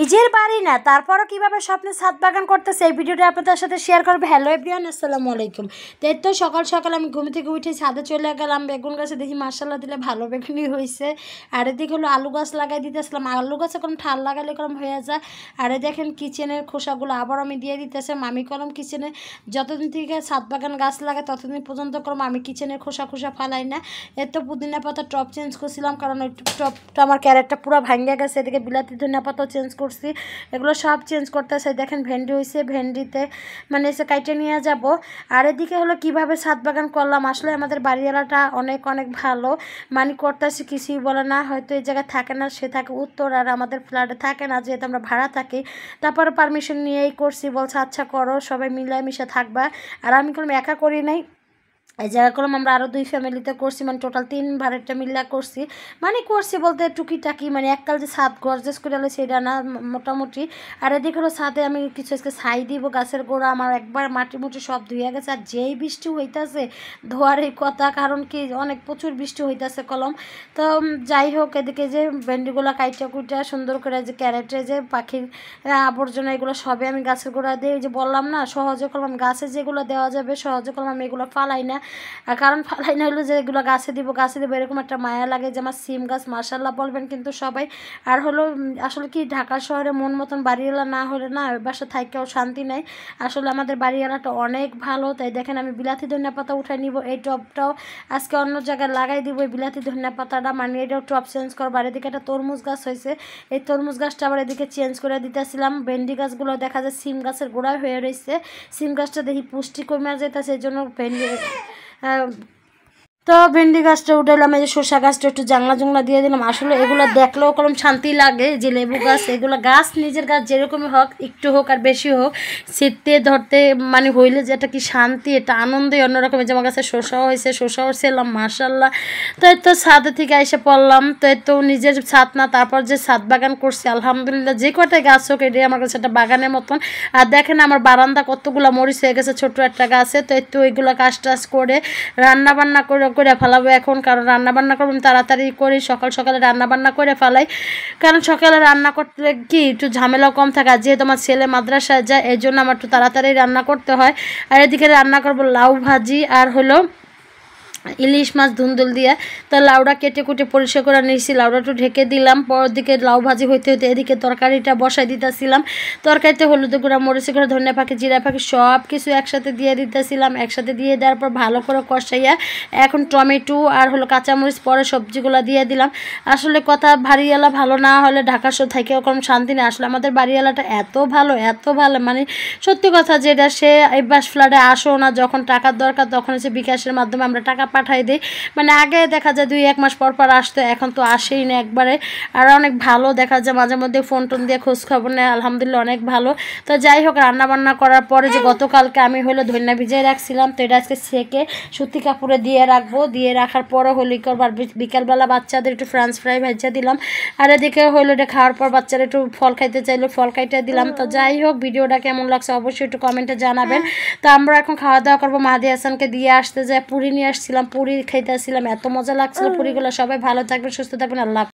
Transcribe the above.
নিজের বাড়ি না তারপরও কীভাবে স্বপ্নে ছাদ বাগান করতেছে এই ভিডিওটা আপনাদের সাথে শেয়ার করবে। হ্যালো এভরিওয়ান, আসসালামু আলাইকুম। তো সকাল সকাল আমি ঘুম থেকে উঠে ছাদে চলে গেলাম। বেগুন গাছে দেখি মাশাআল্লাহ দিলে ভালো বেগুনই হয়েছে। আর এদিকে হলো আলু গাছ লাগাই দিতেছিলাম। আলু গাছে কোনো ঠাল লাগালে কলম হয়ে যায়। আর দেখেন কিচেনের খোসাগুলো আবার আমি দিয়ে দিতেছে। আমি কলম কিচেনে যতদিন থেকে ছাদ বাগান গাছ লাগে ততদিন পর্যন্ত কলম আমি কিচেনের খোসা ফালাই না। তো পুদিনা পাতা টপ চেঞ্জ করছিলাম, কারণ ওই টপটা আমার ক্যারেটটা পুরো ভাঙিয়ে গেছে। এদিকে বিলাতি ধনিয়া পাতাও চেঞ্জ করছি, এগুলো সব চেঞ্জ করতেছে। দেখেন ভেন্ডি হয়েছে, ভেন্ডিতে মানে এসে কাইটে নিয়ে যাব। আর এদিকে হলো কিভাবে ছাদ বাগান করলাম। আসলে আমাদের বাড়িওয়ালাটা অনেক ভালো, মানে করতেছে কিছুই বলে না। হয়তো এই জায়গায় থাকে না, সে থাকে উত্তর, আর আমাদের ফ্ল্যাটে থাকে না, যেহেতু আমরা ভাড়া থাকি। তারপরে পারমিশন নিয়েই করছি, বলছে আচ্ছা করো, সবাই মিলেমিশে থাকবা। আর আমি কোনো একা করি নাই, এই জায়গা করলাম আমরা আরও 2 ফ্যামিলিতে করছি, মানে টোটাল 3 ভাড়াটা মিল্লা করছি। মানে করছি বলতে টুকিটাকি, মানে এককাল যে ছাদ গর্জেস করে হলো সেটা না, মোটামুটি। আর এদিকে হলো ছাদে আমি কিছু আজকে ছাই দিব। গাছের গোড়া আমার একবার মাটি মুটি সব ধুয়ে গেছে। আর যেই বৃষ্টি হইতেছে ধোয়ার এই কথা, কারণ কি অনেক প্রচুর বৃষ্টি হইতেছে কলম। তো যাই হোক, এদিকে যে ভেন্ডিগুলো কাইটা কুইটা সুন্দর করে যে ক্যারেটে যে পাখির আবর্জনা এগুলো সবে আমি গাছের গোড়া দিয়ে, যে বললাম না সহজে কলম গাছে যেগুলো দেওয়া যাবে সহজে কলম আমি এগুলো ফালাই না। কারণ ফালাই না হলো যে এগুলো গাছে দিব এরকম একটা মায়া লাগে। যে আমার সিম গাছ মাশাআল্লাহ বলবেন কিন্তু সবাই। আর হলো আসলে কি ঢাকা শহরে মন মতন বাড়িওয়ালা না হলে না বাসা থাকেও শান্তি নেই। আসলে আমাদের বাড়িওয়ালাটা অনেক ভালো। তাই দেখেন আমি বিলাতি ধনিয়া পাতা উঠাই নিব। এই টবটাও আজকে অন্য জায়গায় লাগাই দিব, এই বিলাতি ধনিয়া পাতাটা, মানে এটাও টব চেঞ্জ করবো। আর এদিকে একটা তরমুজ গাছ হয়েছে, এই তরমুজ গাছটা আবার এদিকে চেঞ্জ করে দিতেছিলাম। ভেন্ডি গাছগুলো দেখা যায় সিম গাছের গোড়ায় হয়ে রয়েছে। সিম গাছটা দেখি পুষ্টি কমে যেতেছে, এই জন্য ভেন্ডি তো ভেন্ডি গাছটা উঠালাম। এই যে শসা গাছটা একটু জাংলা দিয়ে দিলাম। আসলে এগুলো দেখলেও কলম শান্তি লাগে। যে লেবু গাছ, এগুলো গাছ নিজের গাছ যেরকমই হোক, একটু হোক আর বেশি হোক, ছিটতে ধরতে মানে হইলে যে এটা কি শান্তি, এটা আনন্দই অন্যরকম। যে আমার কাছে শসাও হয়েছে, শসাও ছিলাম মাশাআল্লাহ। তো ছাদে থেকে এসে পড়লাম। তো নিজের ছাদ না, তারপর যে ছাদ বাগান করছি আলহামদুলিল্লাহ। যে কটাই গাছ হোক এটাই আমার কাছে একটা বাগানের মতন। আর দেখেন আমার বারান্দা কতগুলো মরিচ হয়ে গেছে, ছোট্ট একটা গাছে। তো ওইগুলো কাজ টাজ করে রান্না বান্না করে ফেলাবো এখন, কারণ রান্না বান্না করবো তাড়াতাড়ি করি। সকালে রান্না বান্না করে ফেলাই, কারণ সকালে রান্না করতে কি একটু ঝামেলাও কম থাকে। আর যেহেতু আমার ছেলে মাদ্রাসায় যায়, এই জন্য আমার একটু তাড়াতাড়ি রান্না করতে হয়। আর এদিকে রান্না করবো লাউ ভাজি আর হলো ইলিশ মাছ ধুন্দুল দিয়ে। তো লাউটা কেটে কুটে পরিষ্কার করে নিয়েছি, লাউটা একটু ঢেকে দিলাম। পরের দিকে লাউ ভাজি হইতে এদিকে তরকারিটা বসাই দিতেছিলাম। তরকারিতে হলুদ গুঁড়া, মরিচ গুঁড়া, ধনিয়া পাখি, জিরা পাখি সব কিছু একসাথে দিয়ে দিতেছিলাম। একসাথে দিয়ে দেওয়ার পর ভালো করে কষাইয়া এখন টমেটো আর হলো কাঁচামরিচ পরে সবজিগুলো দিয়ে দিলাম। আসলে কথা বাড়িওয়ালা ভালো না হলে ঢাকা শহর থেকেও কোনো শান্তি নেই। আসলে আমাদের বাড়িওয়ালাটা এত ভালো মানে সত্যি কথা, যেটা সে এই বাস ফ্ল্যাটে আসো না, যখন টাকার দরকার তখন হচ্ছে বিকাশের মাধ্যমে আমরা টাকা পাঠাই দিই। মানে আগে দেখা যায় 2-1 মাস পর আসতো, এখন তো আসেই না একবারে। আর অনেক ভালো দেখা যায়, মাঝে মধ্যে ফোন টোন দিয়ে খোঁজ খবর নেয়, আলহামদুলিল্লাহ অনেক ভালো। তো যাই হোক, রান্না বান্না করার পরে যে গতকালকে আমি হলো ধনিয়া ভিজিয়ে রাখছিলাম, তো এটা আজকে সেকে সুতি কাপড়ে দিয়ে রাখবো। দিয়ে রাখার পরে হলো করবার বিকালবেলা বাচ্চাদের একটু ফ্রেঞ্চ ফ্রাই ভেজে দিলাম। আর এদিকে হলো এটা খাওয়ার পর বাচ্চারা একটু ফল খাইতে চাইলো, ফল খাইতে দিলাম। তো যাই হোক, ভিডিওটা কেমন লাগছে অবশ্যই একটু কমেন্টে জানাবেন। তো আমরা এখন খাওয়া দাওয়া করবো। মাহাদি হাসানকে দিয়ে আসতে যায় পুরি নিয়ে আসছিলাম, পুরি খাইতেছিলাম, এত মজা লাগছিল পুরিগুলো। সবাই ভালো থাকবেন, সুস্থ থাকবেন, আল্লাহ।